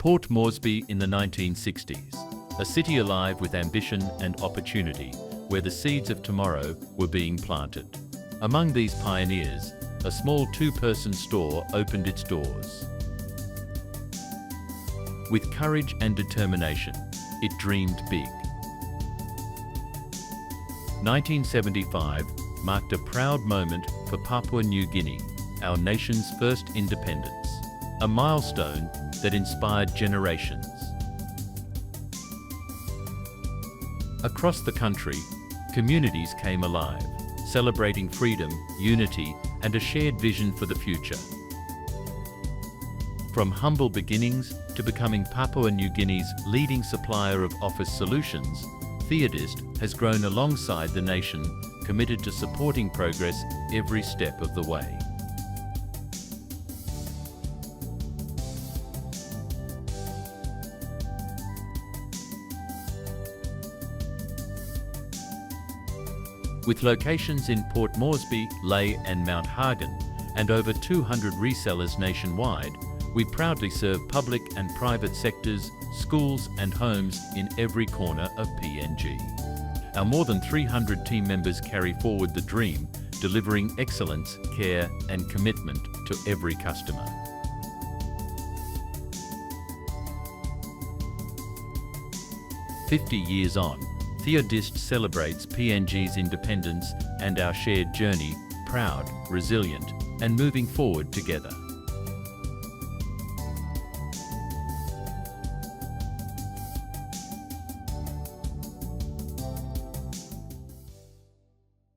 Port Moresby in the 1960s, a city alive with ambition and opportunity, where the seeds of tomorrow were being planted. Among these pioneers, a small two-person store opened its doors. With courage and determination, it dreamed big. 1975 marked a proud moment for Papua New Guinea, our nation's first independence, a milestone that inspired generations. Across the country, communities came alive, celebrating freedom, unity, and a shared vision for the future. From humble beginnings to becoming Papua New Guinea's leading supplier of office solutions, Theodist has grown alongside the nation, committed to supporting progress every step of the way. With locations in Port Moresby, Lae and Mount Hagen, and over 200 resellers nationwide, we proudly serve public and private sectors, schools and homes in every corner of PNG. Our more than 300 team members carry forward the dream, delivering excellence, care and commitment to every customer. "50 years on, Theodist celebrates PNG's independence and our shared journey, proud, resilient, and moving forward together."